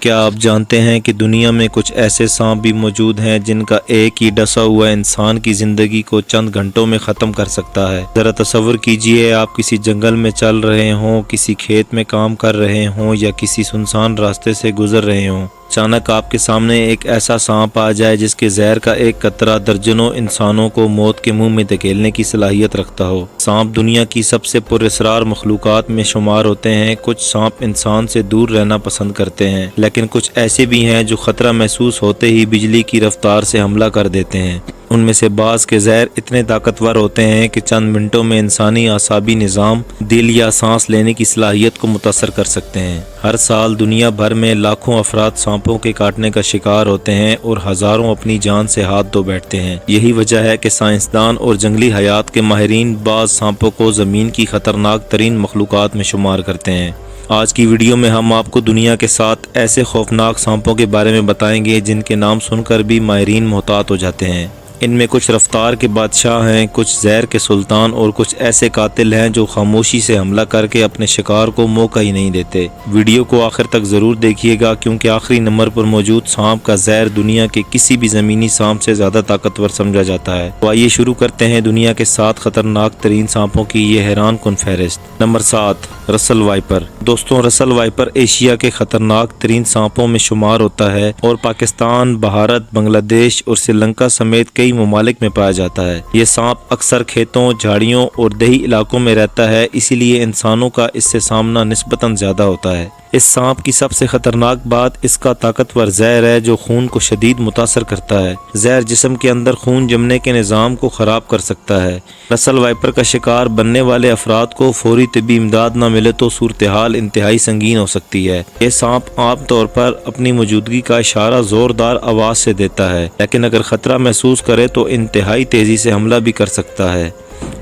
کیا آپ جانتے ہیں کہ دنیا میں کچھ ایسے سانپ بھی موجود ہیں جن کا ایک ہی ڈسا ہوا انسان کی زندگی کو چند گھنٹوں میں ختم کر سکتا ہے؟ ذرا تصور کیجئے، آپ کسی جنگل میں چل رہے ہوں، کسی کھیت میں کام کر رہے ہوں یا کسی سنسان راستے سے گزر رہے ہوں۔ اچانک آپ کے سامنے ایک ایسا سانپ آ جائے جس کے زہر کا ایک قطرہ درجنوں انسانوں کو موت کے منہ میں دھکیلنے کی صلاحیت رکھتا ہو۔ سانپ دنیا کی سب سے پراسرار مخلوقات میں شمار ہوتے ہیں۔ کچھ سانپ انسان سے دور رہنا پسند کرتے ہیں، لیکن کچھ ایسے بھی ہیں جو خطرہ محسوس ہوتے ہی بجلی کی رفتار سے حملہ کر دیتے ہیں۔ ان میں سے بعض کے زہر اتنے طاقتور ہوتے ہیں کہ چند منٹوں میں انسانی اعصابی نظام، دل یا سانس لینے کی صلاحیت کو متاثر کر سکتے ہیں۔ ہر سال دنیا بھر میں لاکھوں افراد سانپوں کے کاٹنے کا شکار ہوتے ہیں اور ہزاروں اپنی جان سے ہاتھ دھو بیٹھتے ہیں۔ یہی وجہ ہے کہ سائنسدان اور جنگلی حیات کے ماہرین بعض سانپوں کو زمین کی خطرناک ترین مخلوقات میں شمار کرتے ہیں۔ آج کی ویڈیو میں ہم آپ کو دنیا کے 7 ایسے خوفناک سانپوں کے بارے میں بتائیں گے جن کے نام سن کر بھی ماہرین محتاط ہو جاتے ہیں۔ ان میں کچھ رفتار کے بادشاہ ہیں، کچھ زہر کے سلطان اور کچھ ایسے قاتل ہیں جو خاموشی سے حملہ کر کے اپنے شکار کو موقع ہی نہیں دیتے۔ ویڈیو کو آخر تک ضرور دیکھیے گا کیونکہ آخری نمبر پر موجود سانپ کا زہر دنیا کے کسی بھی زمینی سانپ سے زیادہ طاقتور سمجھا جاتا ہے۔ تو آئیے شروع کرتے ہیں دنیا کے 7 خطرناک ترین سانپوں کی یہ حیران کن فہرست۔ نمبر 7، رسل وائپر۔ دوستوں، رسل وائپر ایشیا کے خطرناک ترین سانپوں میں شمار ہوتا ہے اور پاکستان، بھارت، بنگلہ دیش اور سری لنکا سمیت کئی ممالک میں پایا جاتا ہے۔ یہ سانپ اکثر کھیتوں، جھاڑیوں اور دیہی علاقوں میں رہتا ہے، اسی لیے انسانوں کا اس سے سامنا نسبتاً زیادہ ہوتا ہے۔ اس سانپ کی سب سے خطرناک بات اس کا طاقتور زہر ہے جو خون کو شدید متاثر کرتا ہے۔ زہر جسم کے اندر خون جمنے کے نظام کو خراب کر سکتا ہے۔ رسل وائپر کا شکار بننے والے افراد کو فوری طبی امداد نہ ملے تو صورتحال انتہائی سنگین ہو سکتی ہے۔ یہ سانپ عام طور پر اپنی موجودگی کا اشارہ زوردار آواز سے دیتا ہے، لیکن اگر خطرہ محسوس کرے تو انتہائی تیزی سے حملہ بھی کر سکتا ہے۔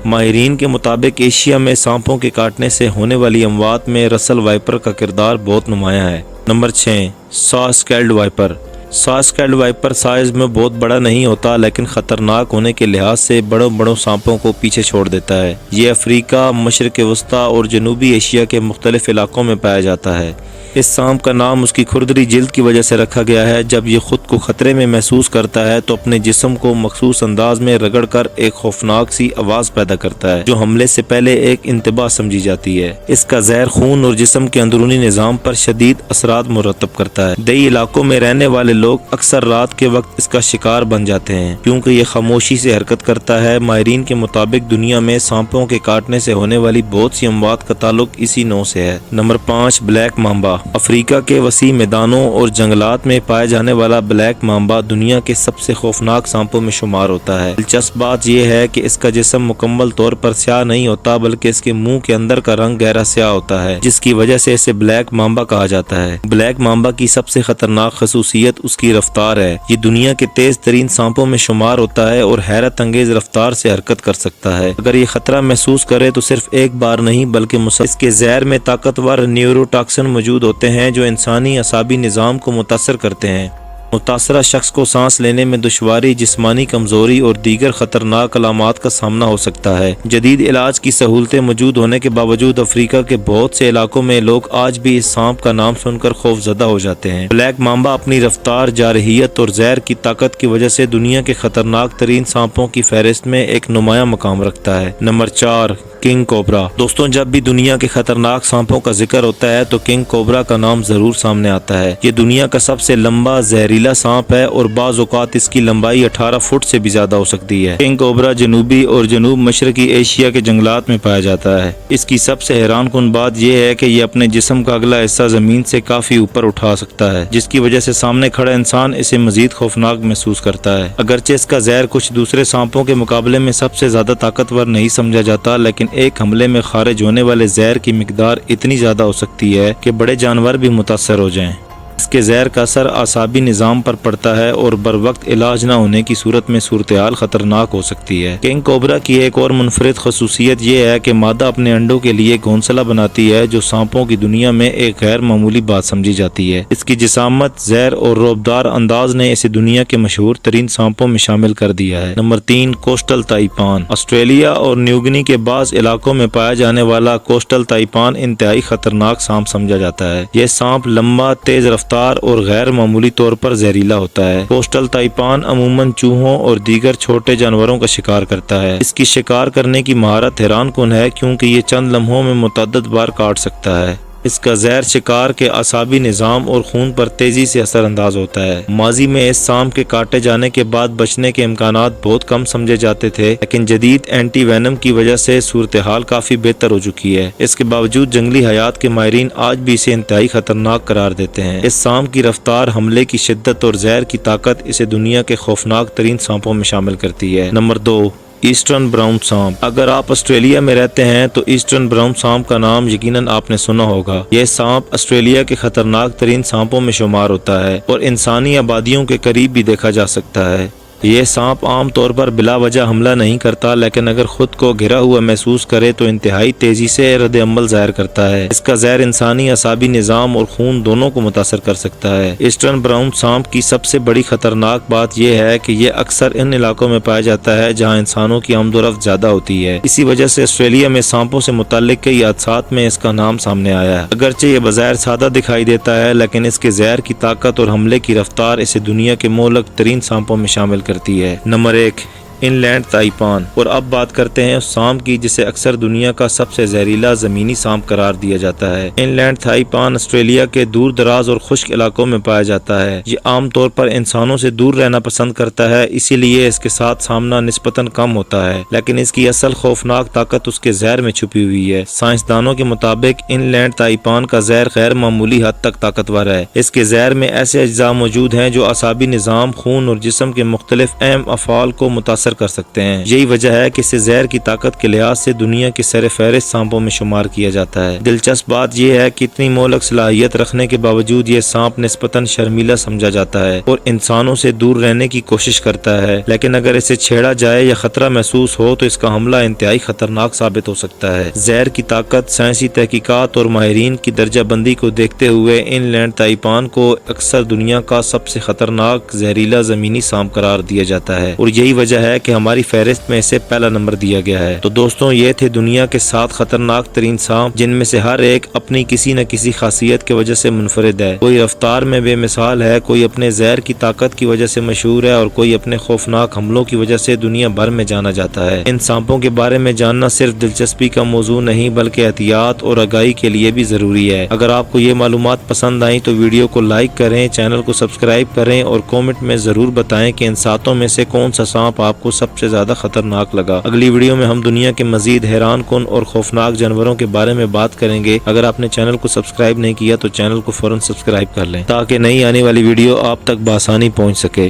ماہرین کے مطابق ایشیا میں سانپوں کے کاٹنے سے ہونے والی اموات میں رسل وائپر کا کردار بہت نمایاں ہے۔ نمبر 6، سا اسکیلڈ وائپر۔ سا اسکیلڈ وائپر سائز میں بہت بڑا نہیں ہوتا لیکن خطرناک ہونے کے لحاظ سے بڑوں سانپوں کو پیچھے چھوڑ دیتا ہے۔ یہ افریقہ، مشرق وسطیٰ اور جنوبی ایشیا کے مختلف علاقوں میں پایا جاتا ہے۔ اس سانپ کا نام اس کی کھردری جلد کی وجہ سے رکھا گیا ہے۔ جب یہ خود کو خطرے میں محسوس کرتا ہے تو اپنے جسم کو مخصوص انداز میں رگڑ کر ایک خوفناک سی آواز پیدا کرتا ہے جو حملے سے پہلے ایک انتباہ سمجھی جاتی ہے۔ اس کا زہر خون اور جسم کے اندرونی نظام پر شدید اثرات مرتب کرتا ہے۔ دیہی علاقوں میں رہنے والے لوگ اکثر رات کے وقت اس کا شکار بن جاتے ہیں کیونکہ یہ خاموشی سے حرکت کرتا ہے۔ ماہرین کے مطابق دنیا میں سانپوں کے کاٹنے سے ہونے والی بہت سی اموات کا تعلق اسی نوع سے ہے۔ Number 5، black مامبا۔ افریقہ کے وسیع میدانوں اور جنگلات میں پائے جانے والا بلیک مامبا دنیا کے سب سے خوفناک سانپوں میں شمار ہوتا ہے۔ دلچسپ بات یہ ہے کہ اس کا جسم مکمل طور پر سیاہ نہیں ہوتا بلکہ اس کے منہ کے اندر کا رنگ گہرا سیاہ ہوتا ہے جس کی وجہ سے اسے بلیک مامبا کہا جاتا ہے۔ بلیک مامبا کی سب سے خطرناک خصوصیت اس کی رفتار ہے۔ یہ دنیا کے تیز ترین سانپوں میں شمار ہوتا ہے اور حیرت انگیز رفتار سے حرکت کر سکتا ہے۔ اگر یہ خطرہ محسوس کرے تو صرف ایک بار نہیں بلکہ اس کے زہر میں طاقتور نیورو ٹاکسن موجود ہوتے ہیں جو انسانی اعصابی نظام کو متاثر کرتے ہیں۔ متاثرہ شخص کو سانس لینے میں دشواری، جسمانی کمزوری اور دیگر خطرناک علامات کا سامنا ہو سکتا ہے۔ جدید علاج کی سہولتیں موجود ہونے کے باوجود افریقہ کے بہت سے علاقوں میں لوگ آج بھی اس سانپ کا نام سن کر خوف زدہ ہو جاتے ہیں۔ بلیک مامبا اپنی رفتار، جارحیت اور زہر کی طاقت کی وجہ سے دنیا کے خطرناک ترین سانپوں کی فہرست میں ایک نمایاں مقام رکھتا ہے۔ Number 4، king cobra. دوستوں، جب بھی دنیا کے خطرناک سانپوں کا ذکر ہوتا ہے تو کنگ کوبرا کا نام ضرور سامنے آتا ہے۔ یہ دنیا کا سب سے لمبا زہریلا سانپ ہے اور بعض اوقات اس کی لمبائی 18 فٹ سے بھی زیادہ ہو سکتی ہے۔ کنگ کوبرا جنوبی اور جنوب مشرقی ایشیا کے جنگلات میں پایا جاتا ہے۔ اس کی سب سے حیران کن بات یہ ہے کہ یہ اپنے جسم کا اگلا حصہ زمین سے کافی اوپر اٹھا سکتا ہے جس کی وجہ سے سامنے کھڑا انسان اسے مزید خوفناک محسوس کرتا ہے۔ اگرچہ اس کا زہر کچھ دوسرے سانپوں کے مقابلے میں سب سے زیادہ طاقتور نہیں سمجھا جاتا لیکن ایک حملے میں خارج ہونے والے زہر کی مقدار اتنی زیادہ ہو سکتی ہے کہ بڑے جانور بھی متاثر ہو جائیں۔ اس کے زہر کا اثر اعصابی نظام پر پڑتا ہے اور بر وقت علاج نہ ہونے کی صورت میں صورتحال خطرناک ہو سکتی ہے۔ کنگ کوبرا کی ایک اور منفرد خصوصیت یہ ہے کہ مادہ اپنے انڈوں کے لیے گھونسلہ بناتی ہے جو سانپوں کی دنیا میں ایک غیر معمولی بات سمجھی جاتی ہے۔ اس کی جسامت، زہر اور رعبدار انداز نے اسے دنیا کے مشہور ترین سانپوں میں شامل کر دیا ہے۔ Number 3، coastal تائیپان۔ آسٹریلیا اور نیوگنی کے بعض علاقوں میں پایا جانے والا کوسٹل تائیپان انتہائی خطرناک سانپ سمجھا جاتا ہے۔ یہ سانپ لمبا، تیز رفتار رفتار اور غیر معمولی طور پر زہریلا ہوتا ہے۔ کوسٹل تائیپان عموماً چوہوں اور دیگر چھوٹے جانوروں کا شکار کرتا ہے۔ اس کی شکار کرنے کی مہارت حیران کن ہے کیونکہ یہ چند لمحوں میں متعدد بار کاٹ سکتا ہے۔ اس کا زہر شکار کے اعصابی نظام اور خون پر تیزی سے اثر انداز ہوتا ہے۔ ماضی میں اس سانپ کے کاٹے جانے کے بعد بچنے کے امکانات بہت کم سمجھے جاتے تھے، لیکن جدید اینٹی وینم کی وجہ سے صورتحال کافی بہتر ہو چکی ہے۔ اس کے باوجود جنگلی حیات کے ماہرین آج بھی اسے انتہائی خطرناک قرار دیتے ہیں۔ اس سانپ کی رفتار، حملے کی شدت اور زہر کی طاقت اسے دنیا کے خوفناک ترین سانپوں میں شامل کرتی ہے۔ نمبر 2، ایسٹرن براؤن سانپ۔ اگر آپ آسٹریلیا میں رہتے ہیں تو ایسٹرن براؤن سانپ کا نام یقیناً آپ نے سنا ہوگا۔ یہ سانپ آسٹریلیا کے خطرناک ترین سانپوں میں شمار ہوتا ہے اور انسانی آبادیوں کے قریب بھی دیکھا جا سکتا ہے۔ یہ سانپ عام طور پر بلا وجہ حملہ نہیں کرتا، لیکن اگر خود کو گھرا ہوا محسوس کرے تو انتہائی تیزی سے رد عمل ظاہر کرتا ہے۔ اس کا زہر انسانی اعصابی نظام اور خون دونوں کو متاثر کر سکتا ہے۔ ایسٹرن براؤن سانپ کی سب سے بڑی خطرناک بات یہ ہے کہ یہ اکثر ان علاقوں میں پایا جاتا ہے جہاں انسانوں کی آمد و رفت زیادہ ہوتی ہے۔ اسی وجہ سے آسٹریلیا میں سانپوں سے متعلق کئی حادثات میں اس کا نام سامنے آیا ہے۔ اگرچہ یہ بظاہر سادہ دکھائی دیتا ہے، لیکن اس کے زہر کی طاقت اور حملے کی رفتار اسے دنیا کے مہلک ترین سانپوں میں شامل کرتی ہے۔ نمبر 1، ان لینڈ تائیپان۔ اور اب بات کرتے ہیں اس سانپ کی جسے اکثر دنیا کا سب سے زہریلا زمینی سانپ قرار دیا جاتا ہے۔ ان لینڈ تائیپان آسٹریلیا کے دور دراز اور خشک علاقوں میں پایا جاتا ہے۔ یہ عام طور پر انسانوں سے دور رہنا پسند کرتا ہے، اسی لیے اس کے ساتھ سامنا نسبتاً کم ہوتا ہے، لیکن اس کی اصل خوفناک طاقت اس کے زہر میں چھپی ہوئی ہے۔ سائنسدانوں کے مطابق ان لینڈ تائیپان کا زہر غیر معمولی حد تک طاقتور ہے۔ اس کے زہر میں ایسے اجزاء موجود ہیں جو اعصابی نظام، خون اور جسم کے مختلف اہم افعال کو متاثر کر سکتے ہیں۔ یہی وجہ ہے کہ اسے زہر کی طاقت کے لحاظ سے دنیا کے سر فہرست سانپوں میں شمار کیا جاتا ہے۔ دلچسپ بات یہ ہے کہ اتنی مہلک صلاحیت رکھنے کے باوجود یہ سانپ نسبتاً شرمیلا سمجھا جاتا ہے اور انسانوں سے دور رہنے کی کوشش کرتا ہے، لیکن اگر اسے چھیڑا جائے یا خطرہ محسوس ہو تو اس کا حملہ انتہائی خطرناک ثابت ہو سکتا ہے۔ زہر کی طاقت، سائنسی تحقیقات اور ماہرین کی درجہ بندی کو دیکھتے ہوئے ان لینڈ تائیپان کو اکثر دنیا کا سب سے خطرناک زہریلا زمینی سانپ قرار دیا جاتا ہے، اور یہی وجہ ہے کہ ہماری فہرست میں اسے پہلا نمبر دیا گیا ہے۔ تو دوستوں، یہ تھے دنیا کے 7 خطرناک ترین سانپ، جن میں سے ہر ایک اپنی کسی نہ کسی خاصیت کی وجہ سے منفرد ہے۔ کوئی رفتار میں بے مثال ہے، کوئی اپنے زہر کی طاقت کی وجہ سے مشہور ہے، اور کوئی اپنے خوفناک حملوں کی وجہ سے دنیا بھر میں جانا جاتا ہے۔ ان سانپوں کے بارے میں جاننا صرف دلچسپی کا موضوع نہیں بلکہ احتیاط اور آگاہی کے لیے بھی ضروری ہے۔ اگر آپ کو یہ معلومات پسند آئیں تو ویڈیو کو لائک کریں، چینل کو سبسکرائب کریں اور کامنٹ میں ضرور بتائیں کہ ان 7 میں سے کون سا سانپ آپ کو سب سے زیادہ خطرناک لگا۔ اگلی ویڈیو میں ہم دنیا کے مزید حیران کن اور خوفناک جانوروں کے بارے میں بات کریں گے۔ اگر آپ نے چینل کو سبسکرائب نہیں کیا تو چینل کو فوراً سبسکرائب کر لیں تاکہ نئی آنے والی ویڈیو آپ تک بآسانی پہنچ سکے۔